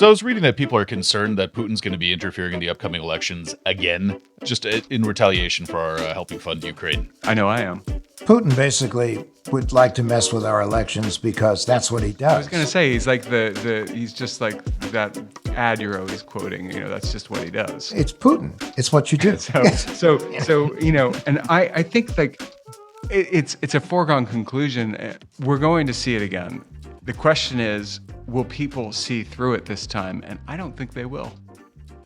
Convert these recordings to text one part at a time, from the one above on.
So I was reading that people are concerned that Putin's going to be interfering in the upcoming elections again, just in retaliation for our helping fund Ukraine. I know I am. Putin basically would like to mess with our elections because that's what he does. I was going to say, he's like he's just like that ad you're always quoting, that's just what he does. It's Putin. It's what you do. So and I think like it's a foregone conclusion. We're going to see it again. The question is, will people see through it this time? And I don't think they will.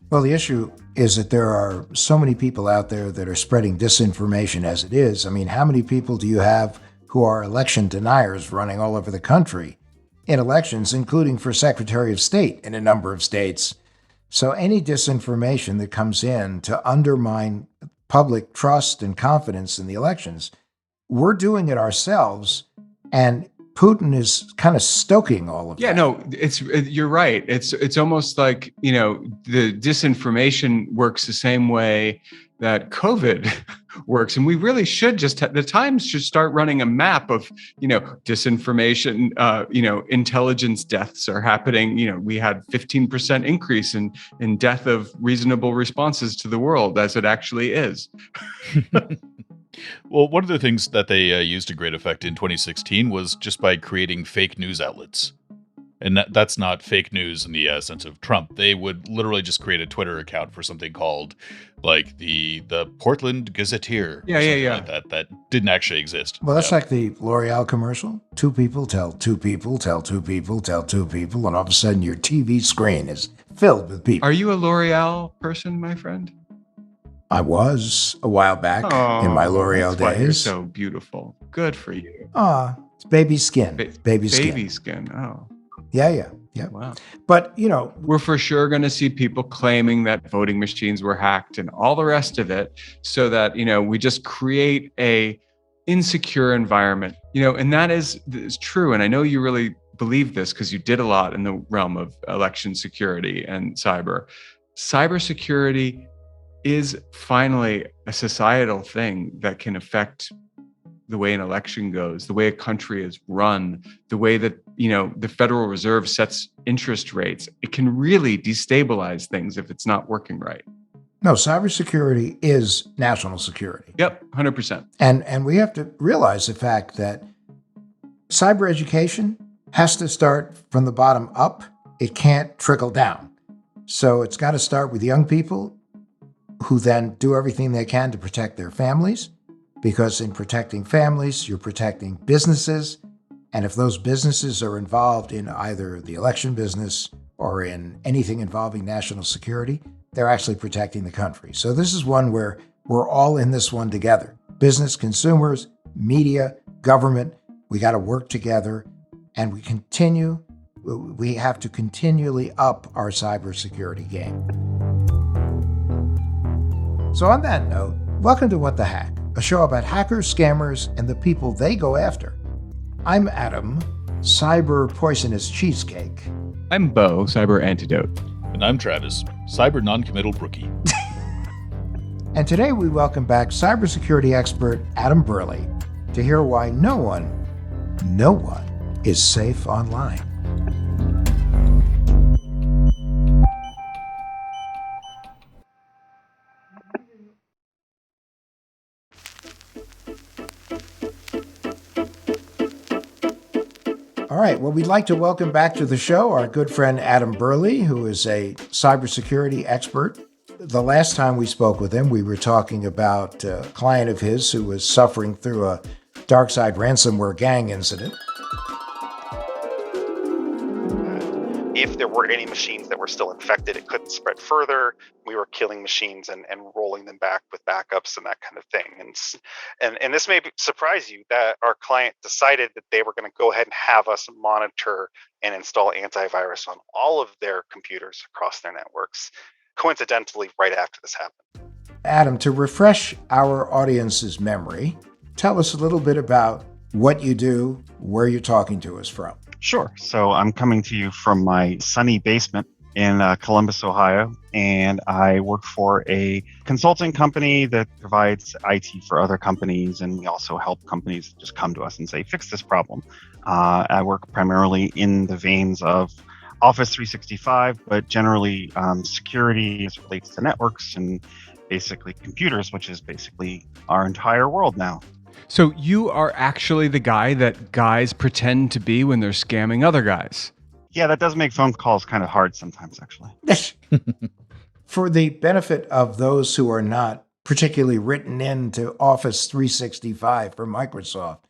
Well, the issue is that there are so many people out there that are spreading disinformation as it is. I mean, how many people do you have who are election deniers running all over the country in elections, including for Secretary of State in a number of states? So any disinformation that comes in to undermine public trust and confidence in the elections, we're doing it ourselves, and Putin is kind of stoking all of that. Yeah, no, you're right. It's almost like, the disinformation works the same way that COVID works. And we really should the Times should start running a map of, disinformation, intelligence deaths are happening. We had 15% increase in death of reasonable responses to the world as it actually is. Well, one of the things that they used to great effect in 2016 was just by creating fake news outlets. And that's not fake news in the sense of Trump. They would literally just create a Twitter account for something called like the Portland Gazetteer. Yeah. Like that didn't actually exist. Well, that's like the L'Oreal commercial. Two people tell two people, tell two people, tell two people, and all of a sudden your TV screen is filled with people. Are you a L'Oreal person, my friend? I was a while back in my L'Oreal that's why days. You're so beautiful. Good for you. It's baby skin. Baby skin. Baby skin. Oh. Yeah. Wow. But, we're for sure going to see people claiming that voting machines were hacked and all the rest of it, so that, we just create a insecure environment, and that is true. And I know you really believe this because you did a lot in the realm of election security and cybersecurity is finally a societal thing that can affect the way an election goes, the way a country is run, the way that, the Federal Reserve sets interest rates. It can really destabilize things if it's not working right. No, cybersecurity is national security. Yep, 100%. And we have to realize the fact that cyber education has to start from the bottom up. It can't trickle down. So it's got to start with young people who then do everything they can to protect their families, because in protecting families, you're protecting businesses. And if those businesses are involved in either the election business or in anything involving national security, they're actually protecting the country. So this is one where we're all in this one together. Business, consumers, media, government, we got to work together, and we have to continually up our cybersecurity game. So on that note, welcome to What the Hack, a show about hackers, scammers, and the people they go after. I'm Adam, cyber poisonous cheesecake. I'm Bo, cyber antidote. And I'm Travis, cyber non-committal brookie. And today we welcome back cybersecurity expert Adam Burley to hear why no one is safe online. All right, well, we'd like to welcome back to the show our good friend Adam Burley, who is a cybersecurity expert. The last time we spoke with him, we were talking about a client of his who was suffering through a dark side ransomware gang incident. If there were any machines that were still infected, it couldn't spread further. We were killing machines and rolling them back with backups and that kind of thing. And this may surprise you that our client decided that they were going to go ahead and have us monitor and install antivirus on all of their computers across their networks, coincidentally, right after this happened. Adam, to refresh our audience's memory, tell us a little bit about what you do, where you're talking to us from. Sure. So I'm coming to you from my sunny basement in Columbus, Ohio, and I work for a consulting company that provides IT for other companies, and we also help companies just come to us and say, fix this problem. I work primarily in the veins of Office 365, but generally security as it relates to networks and basically computers, which is basically our entire world now. So you are actually the guy that guys pretend to be when they're scamming other guys. Yeah, that does make phone calls kind of hard sometimes, actually. For the benefit of those who are not particularly written into Office 365 for Microsoft,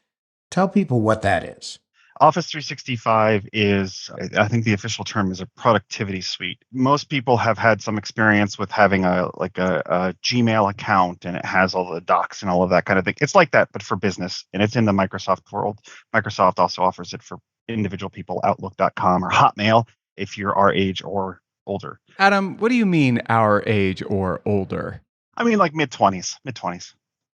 tell people what that is. Office 365 is, I think the official term is a productivity suite. Most people have had some experience with having a Gmail account, and it has all the docs and all of that kind of thing. It's like that, but for business, and it's in the Microsoft world. Microsoft also offers it for individual people, Outlook.com or Hotmail, if you're our age or older. Adam, what do you mean our age or older? I mean, like mid-20s.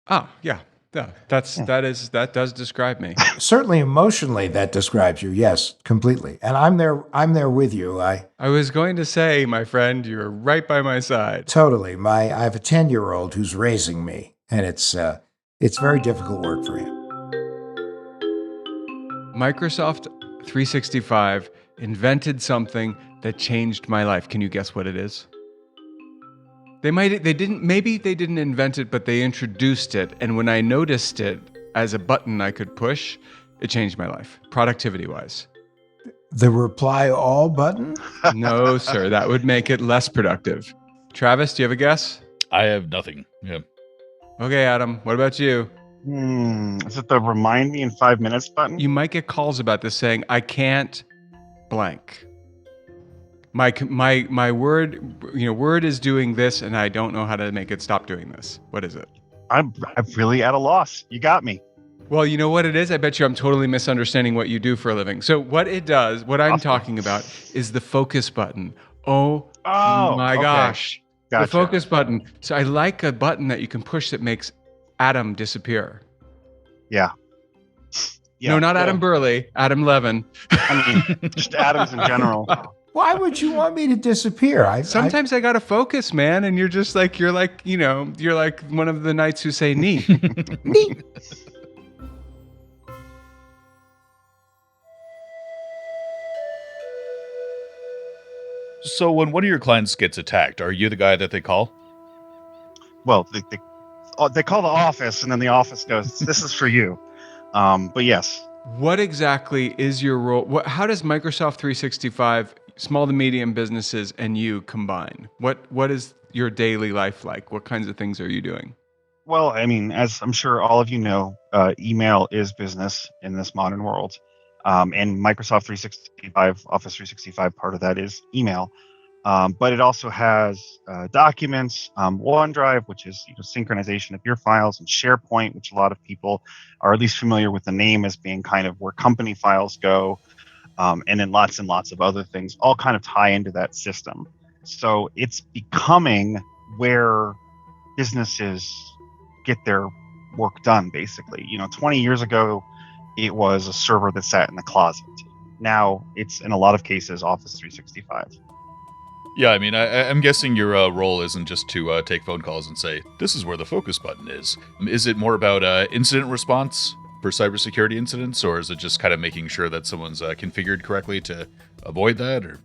Oh, yeah. Yeah, that does describe me. Certainly emotionally that describes you. Yes, completely. And I'm there with you. I was going to say, my friend, you're right by my side. totally. I have a 10-year-old who's raising me, and it's very difficult work for him. Microsoft 365 invented something that changed my life. Can you guess what it is? Maybe they didn't invent it, but they introduced it. And when I noticed it as a button I could push, it changed my life, productivity-wise. The reply all button? No, sir, that would make it less productive. Travis, do you have a guess? I have nothing. Yeah. Okay, Adam, what about you? Is it the remind me in 5 minutes button? You might get calls about this saying, I can't blank. My word is doing this, and I don't know how to make it stop doing this. What is it? I'm really at a loss. You got me. Well, you know what it is? I bet you I'm totally misunderstanding what you do for a living. So what it does, what I'm talking about, is the focus button. Oh my okay. gosh. Gotcha. The focus button. So I like a button that you can push that makes Adam disappear. Yeah. No, not Adam Burley, Adam Levin. I mean, just Adams in general. Why would you want me to disappear? Sometimes I gotta focus, man, and you're like one of the knights who say "nee." Neat. So when one of your clients gets attacked, are you the guy that they call? Well, they call the office, and then the office goes, "This is for you." But yes. What exactly is your role? How does Microsoft 365, small to medium businesses, and you combine? What is your daily life like? What kinds of things are you doing? Well, I mean, as I'm sure all of you know, email is business in this modern world. And Microsoft 365, Office 365, part of that is email. But it also has documents, OneDrive, which is synchronization of your files, and SharePoint, which a lot of people are at least familiar with the name as being kind of where company files go, and then lots and lots of other things all kind of tie into that system. So it's becoming where businesses get their work done, basically. 20 years ago, it was a server that sat in the closet. Now it's, in a lot of cases, Office 365. Yeah, I mean, I'm guessing your role isn't just to take phone calls and say, this is where the focus button is. Is it more about incident response for cybersecurity incidents, or is it just kind of making sure that someone's configured correctly to avoid that? Or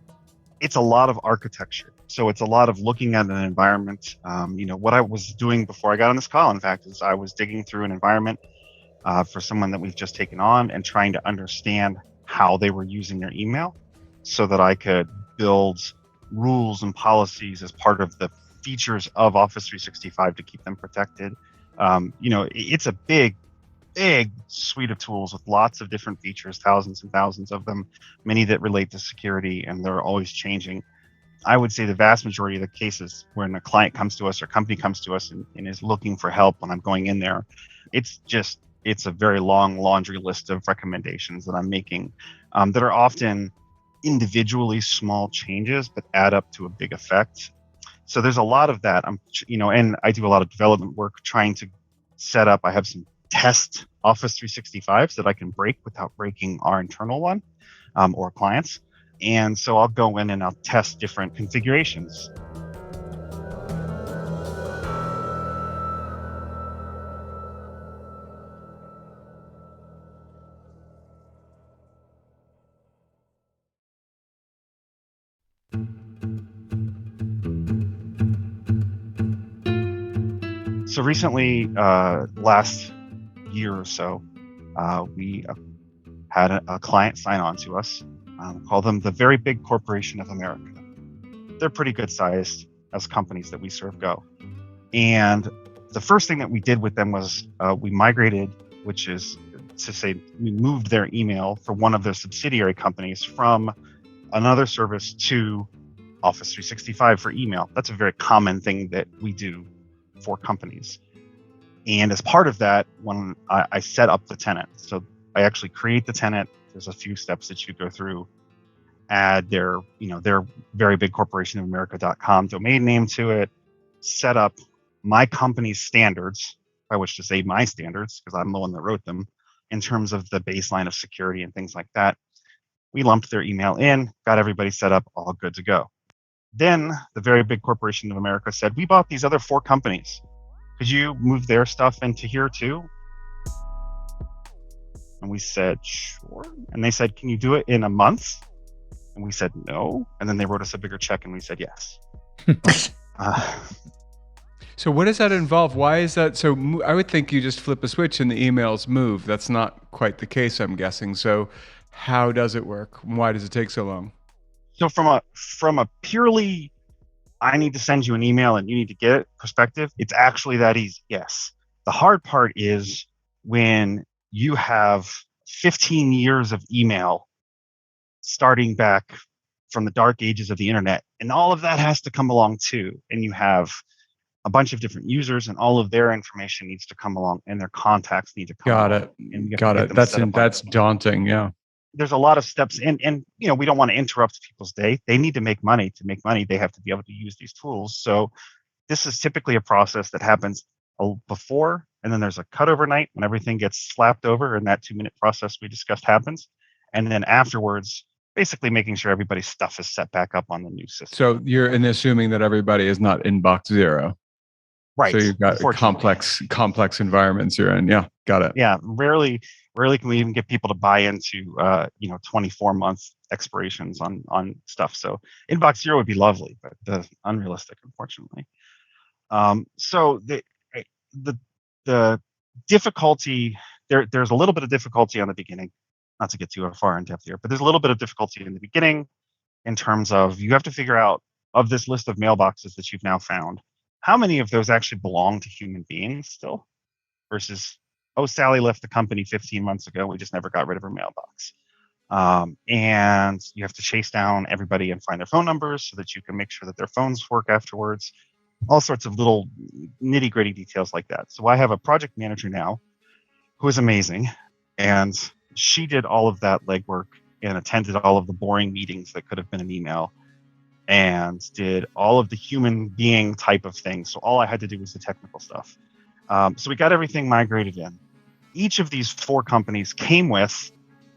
it's a lot of architecture. So it's a lot of looking at an environment. What I was doing before I got on this call, in fact, is I was digging through an environment for someone that we've just taken on and trying to understand how they were using their email so that I could build rules and policies as part of the features of Office 365 to keep them protected. It's a big suite of tools with lots of different features, thousands and thousands of them, many that relate to security, and they're always changing. I would say the vast majority of the cases when a client comes to us or company comes to us and is looking for help when I'm going in there, it's a very long laundry list of recommendations that I'm making that are often individually small changes but add up to a big effect. So there's a lot of that. And I do a lot of development work trying to set up. I have some test Office 365s that I can break without breaking our internal one or clients. And so I'll go in and I'll test different configurations. So recently, last year or so, we had a client sign on to us. Call them the Very Big Corporation of America. They're pretty good sized as companies that we serve go. And the first thing that we did with them was we migrated, which is to say we moved their email for one of their subsidiary companies from another service to Office 365 for email. That's a very common thing that we do for companies. And as part of that, when I set up the tenant, so I actually create the tenant. There's a few steps that you go through. Add their very big corporation of America.com domain name to it. Set up my company's standards, by which to say my standards, because I'm the one that wrote them, in terms of the baseline of security and things like that. We lumped their email in, got everybody set up, all good to go. Then the Very Big Corporation of America said, we bought these other 4 companies. Could you move their stuff into here too? And we said, sure. And they said, can you do it in a month? And we said, no. And then they wrote us a bigger check and we said, yes. So what does that involve? Why is that? So I would think you just flip a switch and the emails move. That's not quite the case, I'm guessing. So how does it work? Why does it take so long? So from a purely I need to send you an email and you need to get it perspective, it's actually that easy. Yes. The hard part is when you have 15 years of email starting back from the dark ages of the internet, and all of that has to come along too. And you have a bunch of different users and all of their information needs to come along and their contacts need to come along. Got it. That's daunting. Yeah. There's a lot of steps and we don't want to interrupt people's day. They need to make money. To make money, they have to be able to use these tools. So this is typically a process that happens before, and then there's a cutover night when everything gets slapped over and that 2-minute process we discussed happens. And then afterwards, basically making sure everybody's stuff is set back up on the new system. So you're assuming that everybody is not inbox zero. Right. So you've got complex environments you're in. Yeah. Got it. Yeah. Rarely can we even get people to buy into 24-month expirations on stuff. So inbox zero would be lovely, but unrealistic, unfortunately. So the difficulty there's a little bit of difficulty on the beginning, not to get too far in depth here, but there's a little bit of difficulty in the beginning in terms of you have to figure out of this list of mailboxes that you've now found, how many of those actually belong to human beings still versus, oh, Sally left the company 15 months ago. We just never got rid of her mailbox. And you have to chase down everybody and find their phone numbers so that you can make sure that their phones work afterwards. All sorts of little nitty gritty details like that. So I have a project manager now who is amazing. And she did all of that legwork and attended all of the boring meetings that could have been an email and did all of the human being type of things. So all I had to do was the technical stuff. So we got everything migrated in. Each of these 4 companies came with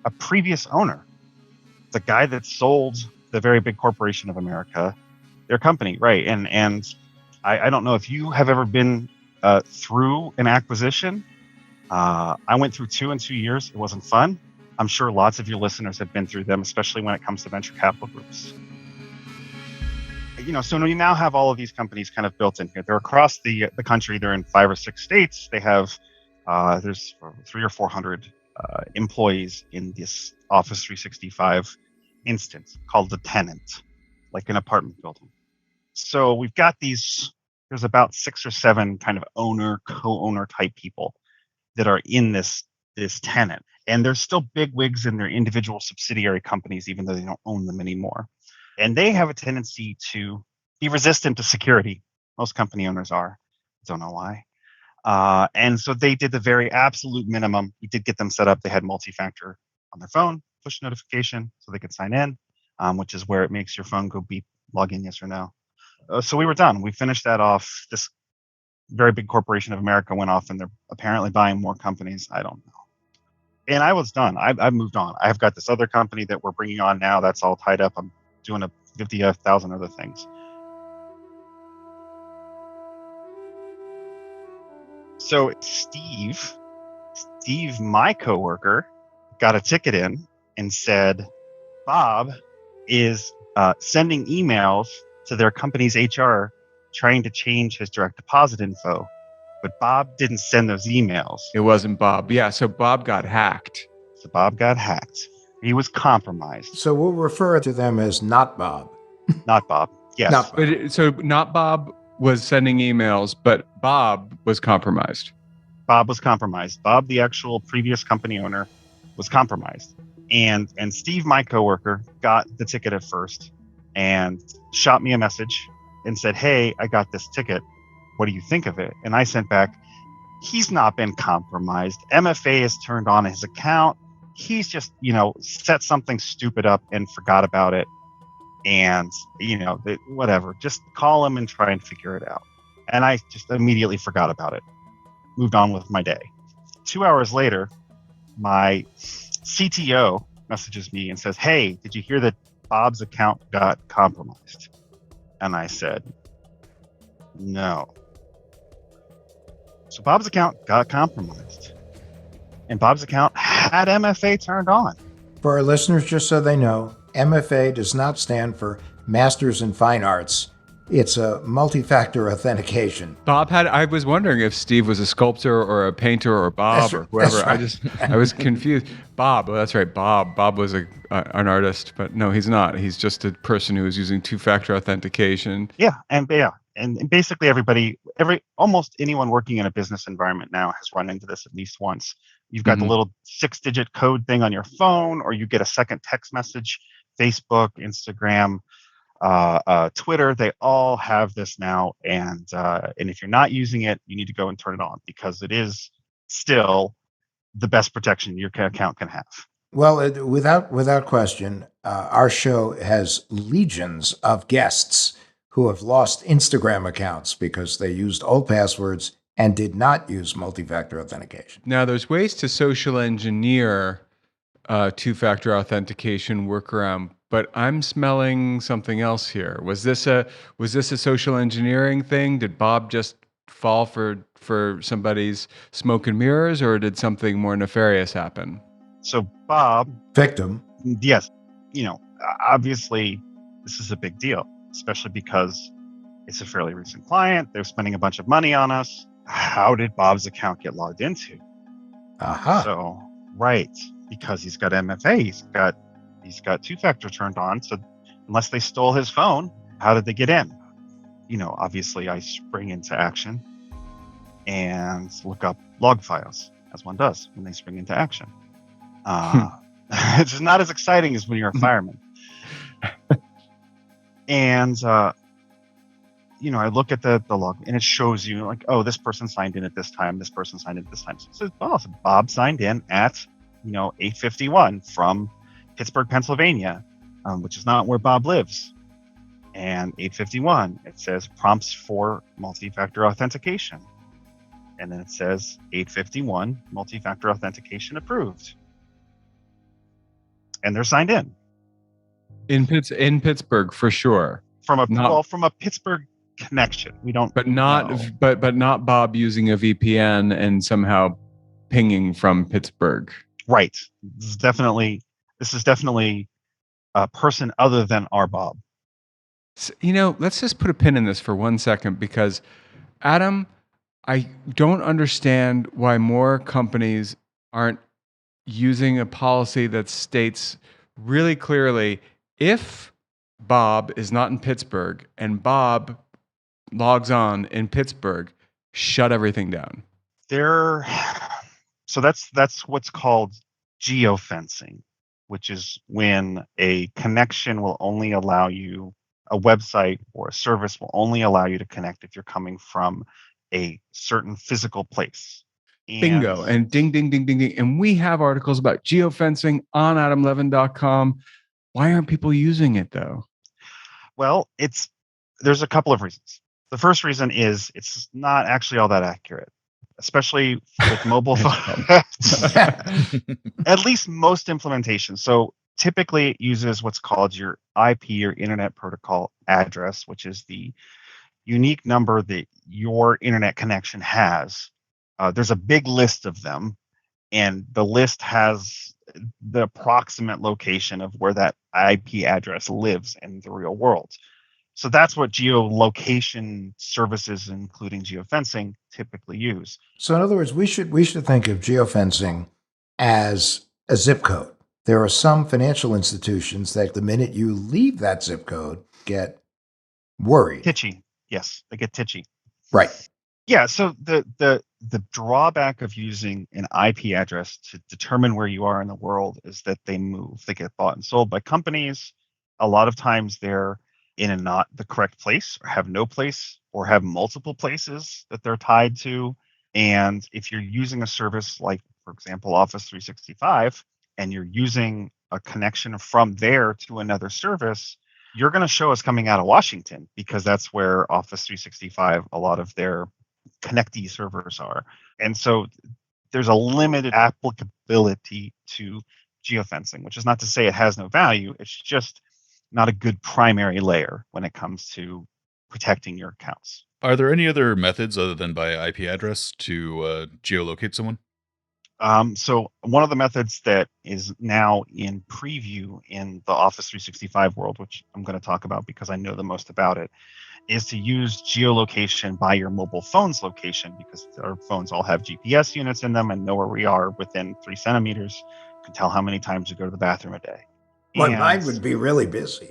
a previous owner, the guy that sold the Very Big Corporation of America, their company, right? And I don't know if you have ever been through an acquisition. I went through 2 in 2 years. It wasn't fun. I'm sure lots of your listeners have been through them, especially when it comes to venture capital groups. So we now have all of these companies kind of built in here. They're across the country. They're in 5 or 6 states. They have there's 300 or 400 employees in this Office 365 instance called the tenant, like an apartment building. So we've got these. There's about 6 or 7 kind of co-owner type people that are in this tenant, and they're still big wigs in their individual subsidiary companies, even though they don't own them anymore. And they have a tendency to be resistant to security. Most company owners are. Don't know why. And so they did the very absolute minimum. We did get them set up. They had multi-factor on their phone, push notification, so they could sign in, which is where it makes your phone go beep, log in, yes or no. So we were done. We finished that off. This Very Big Corporation of America went off, and they're apparently buying more companies. I don't know. And I was done. I've moved on. I've got this other company that we're bringing on now. That's all tied up. I'm doing 50,000 other things. So Steve, my coworker, got a ticket in and said, Bob is sending emails to their company's HR trying to change his direct deposit info but Bob didn't send those emails. It wasn't Bob. Yeah, so Bob got hacked. So Bob got hacked. He was compromised. So we'll refer to them as not Bob. Not Bob. Yes. Not Bob. So not Bob was sending emails, but Bob was compromised. Bob was compromised. Bob, the actual previous company owner, was compromised. And Steve, my coworker, got the ticket at first and shot me a message and said, "Hey, I got this ticket. What do you think of it?" And I sent back, "He's not been compromised. MFA has turned on his account. He's just, set something stupid up and forgot about it. And, whatever. Just call him and try and figure it out." And I just immediately forgot about it. Moved on with my day. 2 hours later, my CTO messages me and says, "Hey, did you hear that Bob's account got compromised?" And I said, "No." So Bob's account got compromised. And Bob's account had MFA turned on. For our listeners, just so they know, MFA does not stand for Masters in Fine Arts. It's a multi-factor authentication. I was wondering if Steve was a sculptor or a painter or Bob or whoever. Right. I was confused. Bob, that's right, Bob. Bob was an artist, but no, he's not. He's just a person who is using two-factor authentication. Yeah, and basically almost anyone working in a business environment now has run into this at least once. You've got the little 6-digit code thing on your phone, or you get a second text message. Facebook, Instagram, Twitter, they all have this now, and if you're not using it, you need to go and turn it on, because it is still the best protection your account can have. Well, without question, our show has legions of guests who have lost Instagram accounts because they used old passwords and did not use multi-factor authentication. Now, there's ways to social engineer two-factor authentication workaround, but I'm smelling something else here. Was this a social engineering thing? Did Bob just fall for somebody's smoke and mirrors, or did something more nefarious happen? So Bob, Victim. yes, obviously this is a big deal, especially because it's a fairly recent client. They're spending a bunch of money on us. How did Bob's account get logged into? Aha. So, right, because he's got MFA, he's got two-factor turned on. So unless they stole his phone, how did they get in? Obviously I spring into action and look up log files, as one does when they spring into action. It's not as exciting as when you're a fireman. And I look at the log, and it shows you like, oh, this person signed in at this time, this person signed in at this time. So it says, oh, so Bob signed in at 8:51 from Pittsburgh, Pennsylvania, which is not where Bob lives. And 8:51, it says prompts for multi-factor authentication. And then it says 8:51, multi-factor authentication approved. And they're signed in. In Pittsburgh, for sure. From a Pittsburgh connection. We don't but not know. but not Bob using a VPN and somehow pinging from Pittsburgh. Right. This is definitely a person other than our Bob. So, let's just put a pin in this for 1 second, because Adam, I don't understand why more companies aren't using a policy that states really clearly, if Bob is not in Pittsburgh and Bob logs on in Pittsburgh, shut everything down. So that's what's called geofencing, which is when a connection will only allow you, a website or a service will only allow you to connect if you're coming from a certain physical place. Bingo. And ding, ding, ding, ding, ding. And we have articles about geofencing on adamlevin.com. Why aren't people using it, though? Well, there's a couple of reasons. The first reason is it's not actually all that accurate, especially with mobile phones. At least most implementations. So typically it uses what's called your IP, or Internet Protocol address, which is the unique number that your internet connection has. There's a big list of them, and the list has the approximate location of where that IP address lives in the real world. So that's what geolocation services, including geofencing, typically use. So in other words, we should think of geofencing as a zip code. There are some financial institutions that the minute you leave that zip code get worried. Titchy. Yes, they get titchy. Right. Yeah, so the drawback of using an IP address to determine where you are in the world is that they move. They get bought and sold by companies. A lot of times they're in and not the correct place, or have no place, or have multiple places that they're tied to. And if you're using a service like, for example, Office 365, and you're using a connection from there to another service, you're going to show us coming out of Washington, because that's where Office 365, a lot of their connectee servers are. And so there's a limited applicability to geofencing, which is not to say it has no value. It's just not a good primary layer when it comes to protecting your accounts. Are there any other methods other than by IP address to geolocate someone? So one of the methods that is now in preview in the Office 365 world, which I'm going to talk about because I know the most about it, is to use geolocation by your mobile phone's location, because our phones all have GPS units in them and know where we are within 3 centimeters, can tell how many times you go to the bathroom a day. Well, mine would be really busy.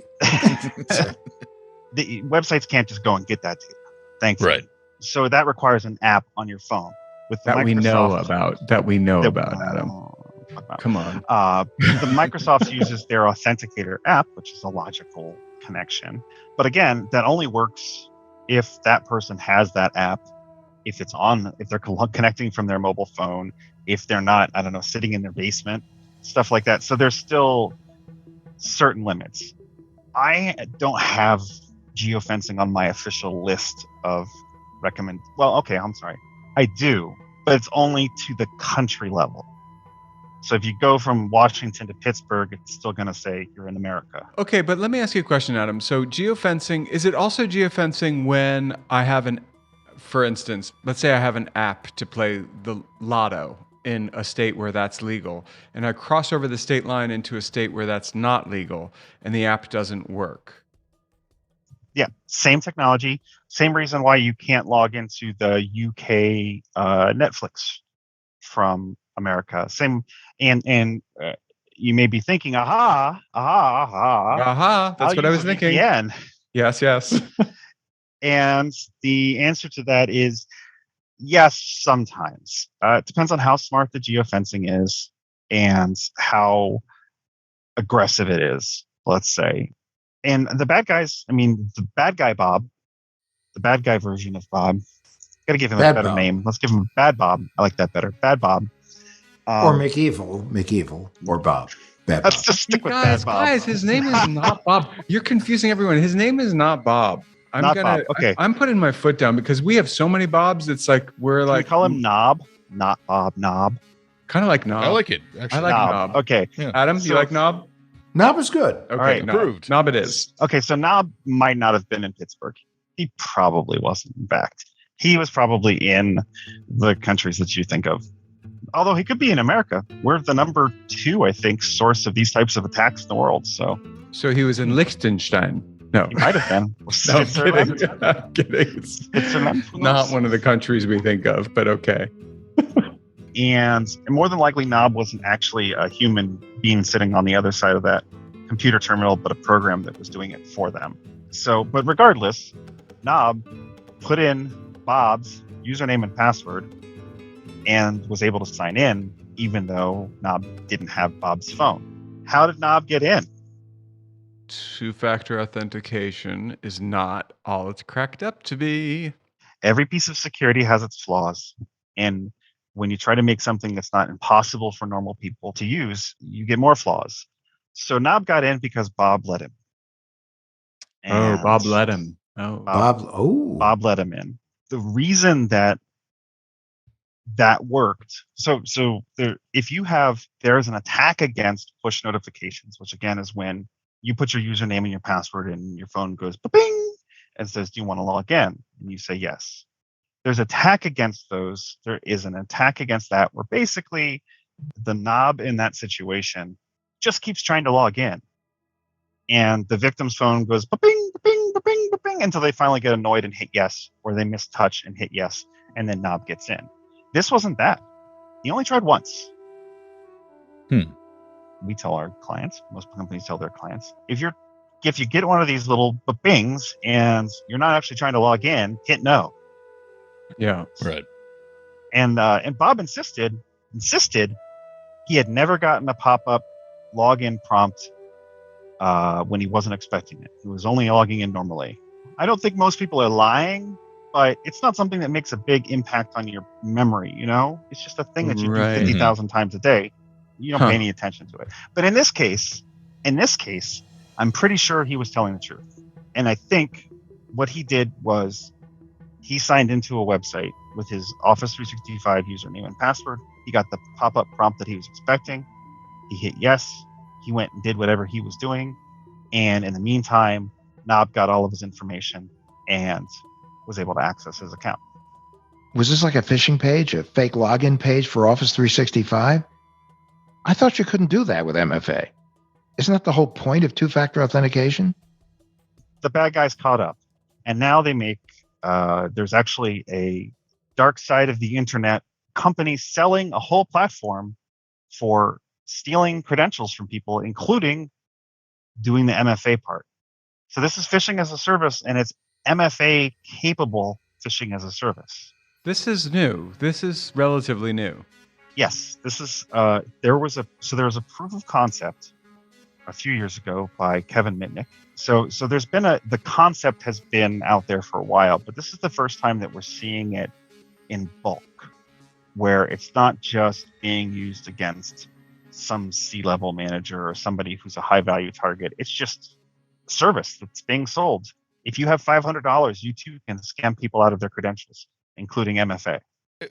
The websites can't just go and get that data, thankfully. Right. So that requires an app on your phone. With the That we know Microsoft- about, Adam. Come on. The Microsoft uses their Authenticator app, which is a logical connection. But again, that only works if that person has that app, if they're connecting from their mobile phone, if they're not, I don't know, sitting in their basement, stuff like that. So there's still certain limits. I don't have geofencing on my official list of I do, but it's only to the country level. So if you go from Washington to Pittsburgh, it's still going to say you're in America. Okay, but let me ask you a question, Adam. So geofencing, is it also geofencing when I have for instance, let's say I have an app to play the lotto in a state where that's legal, and I cross over the state line into a state where that's not legal, and the app doesn't work? Yeah, same technology, same reason why you can't log into the UK Netflix from America. Same, and you may be thinking, aha. That's what I was thinking. VPN. Yes. And the answer to that is yes, sometimes. It depends on how smart the geofencing is and how aggressive it is, let's say. And the bad guys, the bad guy Bob, the bad guy version of Bob, got to give him a better name. Let's give him Bad Bob. I like that better. Bad Bob. Or McEvil, or Bob. Bad Let's Bob. just stick with Bad Bob. Guys, his name is not Bob. You're confusing everyone. His name is not Bob. Bob. Okay. I'm putting my foot down because we have so many Bobs. It's like we're Can like. we call him Knob, not Bob. Knob. Kind of like Knob. I like it. Actually. I like Knob. Okay. Yeah. Adam, do you like Knob? Knob is good. Okay, All right, approved. Knob it is. Okay, so Knob might not have been in Pittsburgh. He probably wasn't, in fact. He was probably in the countries that you think of. Although he could be in America. We're the number 2, I think, source of these types of attacks in the world. So he was in Liechtenstein. No. He might have been. No, I'm kidding. I'm kidding. It's not one of the countries we think of, but okay. And more than likely, Knob wasn't actually a human being sitting on the other side of that computer terminal, but a program that was doing it for them. So, but regardless, Knob put in Bob's username and password and was able to sign in, even though Knob didn't have Bob's phone. How did Knob get in? Two-factor authentication is not all it's cracked up to be. Every piece of security has its flaws. And when you try to make something that's not impossible for normal people to use, you get more flaws. So Knob got in because Bob let him. And Bob let him. Bob let him in. The reason that worked. So there's an attack against push notifications, which again is when you put your username and your password and your phone goes bing and says, do you want to log in? And you say yes. There's attack against those. There is an attack against that where basically the Knob in that situation just keeps trying to log in. And the victim's phone goes bing, bing, bing, thing until they finally get annoyed and hit yes, or they mistouch and hit yes, and then Knob gets in. This wasn't that. He only tried once. We tell our clients, most companies tell their clients, if you get one of these little bings and you're not actually trying to log in, hit no. Yeah. Right. And Bob insisted he had never gotten a pop-up login prompt when he wasn't expecting it. He was only logging in normally. I don't think most people are lying, but it's not something that makes a big impact on your memory, you know? It's just a thing that you do Right. 50,000 times a day. You don't pay any attention to it. But in this case, I'm pretty sure he was telling the truth. And I think what he did was he signed into a website with his Office 365 username and password. He got the pop-up prompt that he was expecting. He hit yes. He went and did whatever he was doing. And in the meantime, Knob got all of his information and was able to access his account. Was this like a phishing page, a fake login page for Office 365? I thought you couldn't do that with MFA. Isn't that the whole point of two-factor authentication? The bad guys caught up. And now they make, there's actually a dark side of the internet company selling a whole platform for stealing credentials from people, including doing the MFA part. So this is phishing as a service, and it's MFA capable phishing as a service. This is new. This is relatively new. Yes, this is. There was a proof of concept a few years ago by Kevin Mitnick. So there's been the concept has been out there for a while, but this is the first time that we're seeing it in bulk, where it's not just being used against some C-level manager or somebody who's a high-value target. It's just a service that's being sold. If you have $500, you too can scam people out of their credentials, including MFA.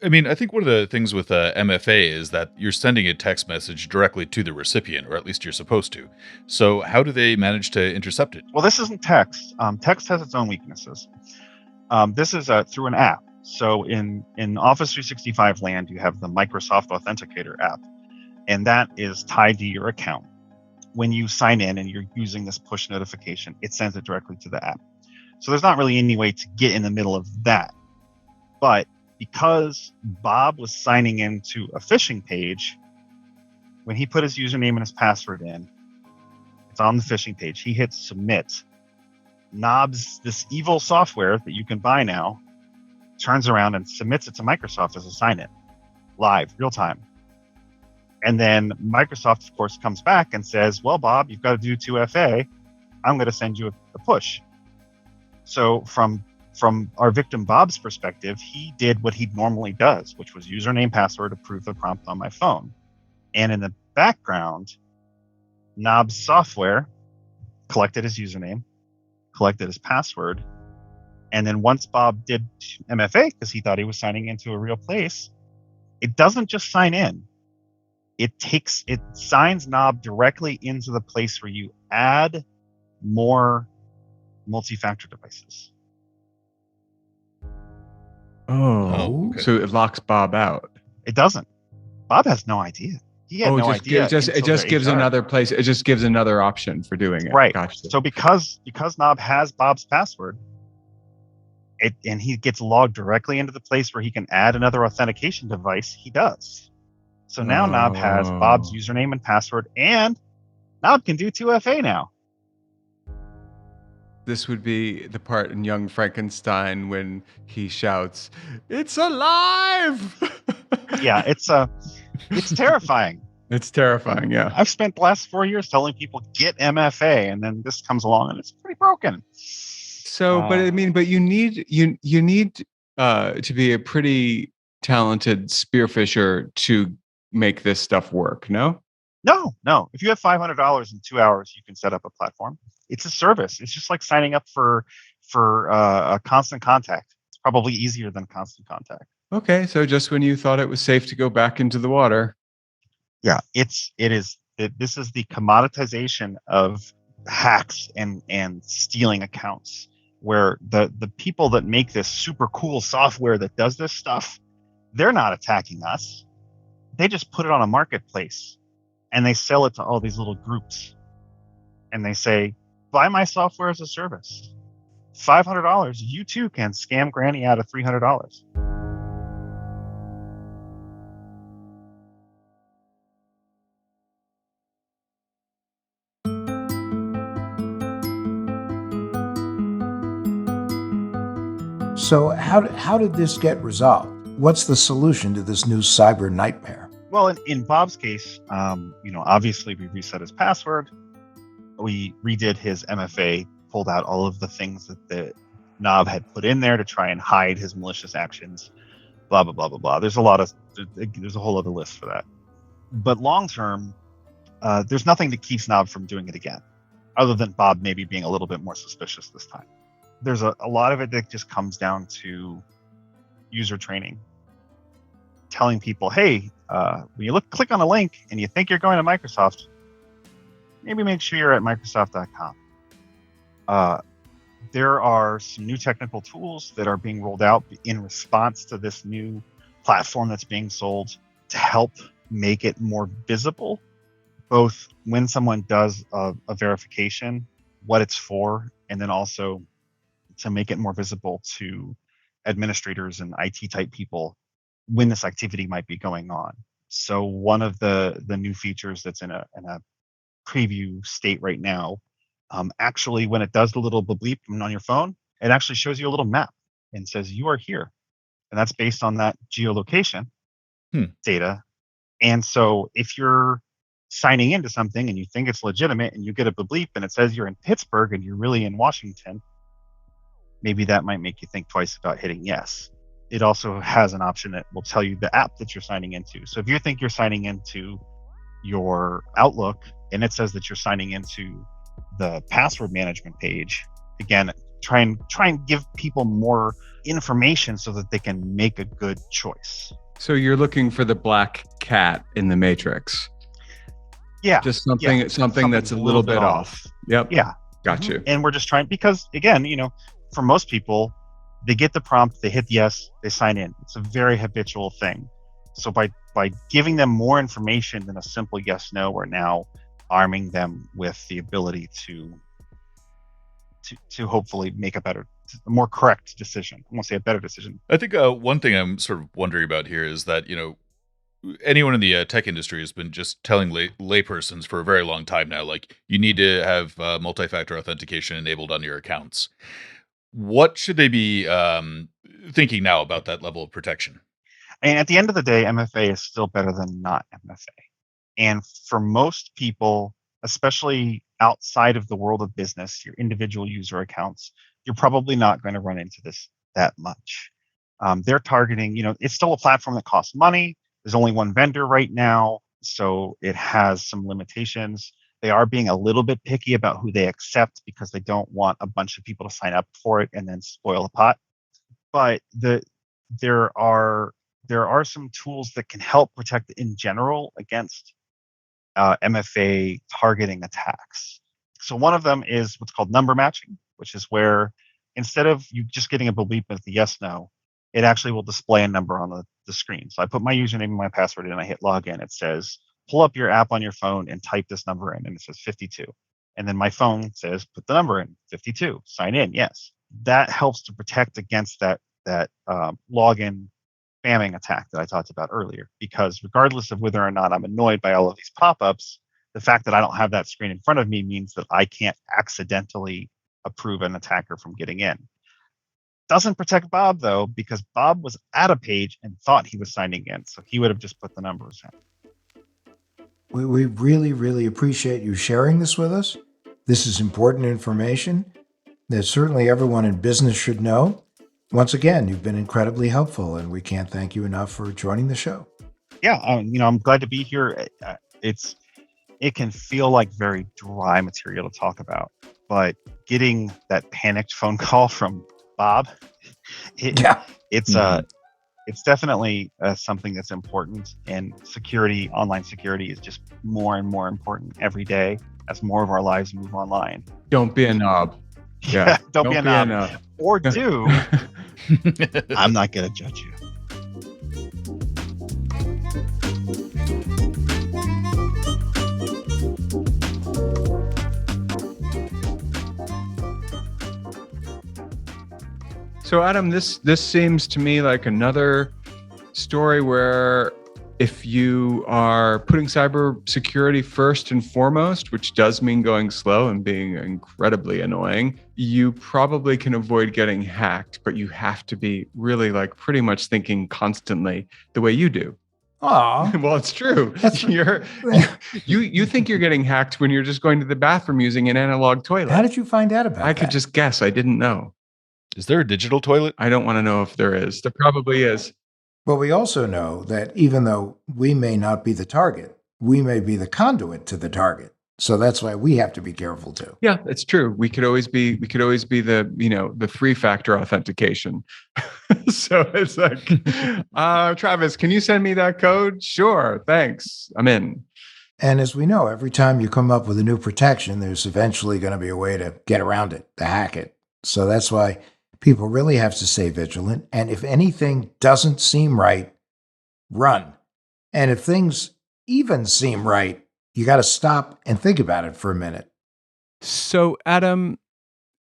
I mean, I think one of the things with MFA is that you're sending a text message directly to the recipient, or at least you're supposed to. So how do they manage to intercept it? Well, this isn't text. Text has its own weaknesses. This is through an app. So in Office 365 land, you have the Microsoft Authenticator app, and that is tied to your account. When you sign in and you're using this push notification, it sends it directly to the app. So there's not really any way to get in the middle of that. But because Bob was signing into a phishing page, when he put his username and his password in, it's on the phishing page. He hits submit. Knob's, this evil software that you can buy now, turns around and submits it to Microsoft as a sign-in, live, real time. And then Microsoft, of course, comes back and says, well, Bob, you've got to do 2FA. I'm going to send you a push. So from our victim Bob's perspective, he did what he normally does, which was username, password, approve the prompt on my phone. And in the background, Knob's software collected his username, collected his password, and then once Bob did MFA, because he thought he was signing into a real place, it doesn't just sign in. It signs Knob directly into the place where you add more multi-factor devices. Oh, okay. So it locks Bob out. It doesn't. Bob has no idea. He had no idea. It just gives HR. another place. It just gives another option for doing it. Right. Gotcha. So because Knob has Bob's password, and he gets logged directly into the place where he can add another authentication device, he does. So now Knob has Bob's username and password, and Knob can do 2FA now. This would be the part in Young Frankenstein when he shouts, "It's alive!" Yeah, it's terrifying. It's terrifying. Yeah. I've spent the last 4 years telling people get MFA, and then this comes along and it's pretty broken. So, but you need to be a pretty talented spearfisher to make this stuff work. No. No. If you have $500 in 2 hours, you can set up a platform. It's a service. It's just like signing up for a Constant Contact. It's probably easier than Constant Contact. Okay, so just when you thought it was safe to go back into the water. Yeah, this is the commoditization of hacks and stealing accounts, where the people that make this super cool software that does this stuff, they're not attacking us. They just put it on a marketplace and they sell it to all these little groups. And they say, buy my software as a service. $500, you too can scam Granny out of $300. So how did this get resolved? What's the solution to this new cyber nightmare? Well, in Bob's case, obviously we reset his password. We redid his MFA, pulled out all of the things that the knob had put in there to try and hide his malicious actions, blah, blah, blah, blah, blah. There's a whole other list for that. But long term, there's nothing that keeps Knob from doing it again, other than Bob maybe being a little bit more suspicious this time. There's a lot of it that just comes down to user training. Telling people, hey, when you click on a link and you think you're going to Microsoft, maybe make sure you're at Microsoft.com. There are some new technical tools that are being rolled out in response to this new platform that's being sold to help make it more visible, both when someone does a verification, what it's for, and then also to make it more visible to administrators and IT type people when this activity might be going on. So one of the new features that's in a preview state right now, actually when it does the little bleep on your phone, it actually shows you a little map and says you are here. And that's based on that geolocation data. And so if you're signing into something and you think it's legitimate and you get a bleep and it says you're in Pittsburgh and you're really in Washington, maybe that might make you think twice about hitting yes. It also has an option that will tell you the app that you're signing into. So if you think you're signing into your Outlook and it says that you're signing into the password management page, again, try and give people more information so that they can make a good choice. So you're looking for the black cat in the matrix. Yeah. Just something that's a little bit off. Yep. Yeah. Got you. And we're just trying, because again, for most people, they get the prompt, they hit yes, they sign in. It's a very habitual thing. So by giving them more information than a simple yes, no, we're now arming them with the ability to hopefully make a more correct decision. I won't say a better decision. I think one thing I'm sort of wondering about here is that, anyone in the tech industry has been just telling laypersons for a very long time now, like, you need to have multi-factor authentication enabled on your accounts. What should they be thinking now about that level of protection? And at the end of the day, MFA is still better than not MFA. And for most people, especially outside of the world of business, your individual user accounts, you're probably not going to run into this that much. They're targeting, it's still a platform that costs money. There's only one vendor right now, so it has some limitations. They are being a little bit picky about who they accept because they don't want a bunch of people to sign up for it and then spoil the pot. But there are some tools that can help protect in general against MFA targeting attacks. So one of them is what's called number matching, which is where instead of you just getting a bleep with the yes, no, it actually will display a number on the screen. So I put my username and my password in and I hit login. It says, pull up your app on your phone and type this number in, and it says 52. And then my phone says, put the number in, 52, sign in, yes. That helps to protect against that login spamming attack that I talked about earlier, because regardless of whether or not I'm annoyed by all of these pop-ups, the fact that I don't have that screen in front of me means that I can't accidentally approve an attacker from getting in. Doesn't protect Bob though, because Bob was at a page and thought he was signing in, so he would have just put the numbers in. We really, really appreciate you sharing this with us. This is important information that certainly everyone in business should know. Once again, you've been incredibly helpful, and we can't thank you enough for joining the show. Yeah, I'm glad to be here. It can feel like very dry material to talk about, but getting that panicked phone call from Bob, it's definitely something that's important, and online security is just more and more important every day as more of our lives move online. Don't be a knob. Yeah, don't be a knob. Or do. I'm not going to judge you. So Adam, this seems to me like another story where if you are putting cybersecurity first and foremost, which does mean going slow and being incredibly annoying, you probably can avoid getting hacked, but you have to be really like pretty much thinking constantly the way you do. Aw. Well, it's true. You think you're getting hacked when you're just going to the bathroom using an analog toilet. How did you find out about that? I could just guess. I didn't know. Is there a digital toilet? I don't want to know if there is. There probably is. But we also know that even though we may not be the target, we may be the conduit to the target. So that's why we have to be careful too. Yeah, it's true. We could always be the, the 3-factor authentication. So it's like, Travis, can you send me that code? Sure. Thanks. I'm in. And as we know, every time you come up with a new protection, there's eventually going to be a way to get around it, to hack it. So that's why people really have to stay vigilant. And if anything doesn't seem right, run. And if things even seem right, you got to stop and think about it for a minute. So, Adam,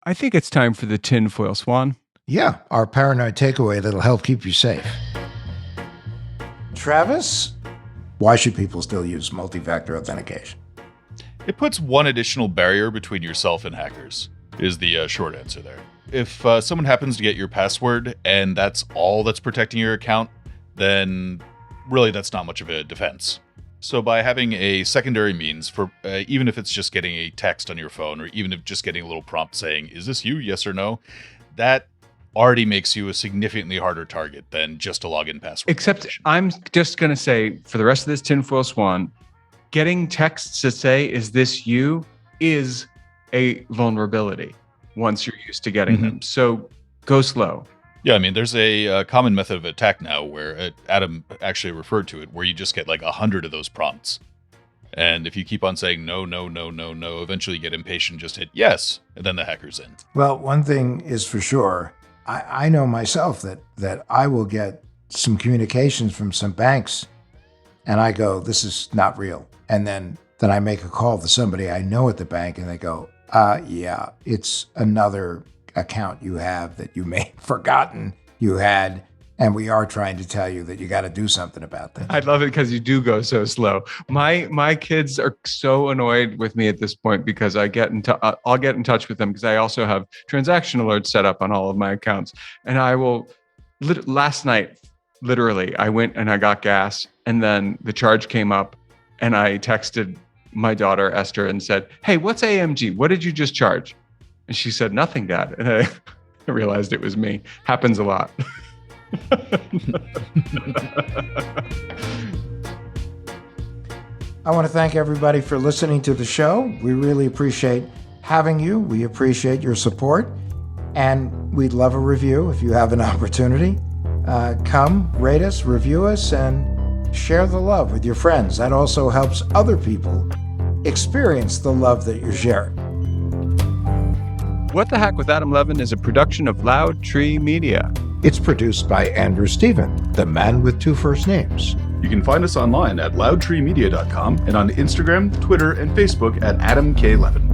I think it's time for the Tin Foil Swan. Yeah, our paranoid takeaway that'll help keep you safe. Travis, why should people still use multi-factor authentication? It puts one additional barrier between yourself and hackers, is the short answer there. If someone happens to get your password and that's all that's protecting your account, then really that's not much of a defense. So by having a secondary means for, even if it's just getting a text on your phone, or even if just getting a little prompt saying, is this you, yes or no, that already makes you a significantly harder target than just a login password. Except I'm just going to say, for the rest of this Tin Foil Swan, getting texts that say, is this you, is a vulnerability once you're used to getting them. So go slow. Yeah, I mean, there's a common method of attack now where Adam actually referred to it, where you just get like 100 of those prompts. And if you keep on saying no, eventually you get impatient, just hit yes, and then the hacker's in. Well, one thing is for sure, I know myself that I will get some communications from some banks, and I go, this is not real. And then I make a call to somebody I know at the bank, and they go, yeah, it's another account you have that you may have forgotten you had, and we are trying to tell you that you got to do something about that. I love it because you do go so slow. My kids are so annoyed with me at this point because I'll get in touch with them because I also have transaction alerts set up on all of my accounts, and I will. Last night, literally, I went and I got gas, and then the charge came up, and I texted my daughter Esther and said, "Hey, what's AMG? What did you just charge?" And she said, "Nothing, Dad." And I realized it was me. Happens a lot. I want to thank everybody for listening to the show. We really appreciate having you. We appreciate your support. And we'd love a review if you have an opportunity. Come, rate us, review us, and share the love with your friends. That also helps other people experience the love that you're sharing. What the Hack with Adam Levin is a production of Loud Tree Media. It's produced by Andrew Stephen, the man with 2 first names. You can find us online at loudtreemedia.com and on Instagram, Twitter, and Facebook at Adam K. Levin.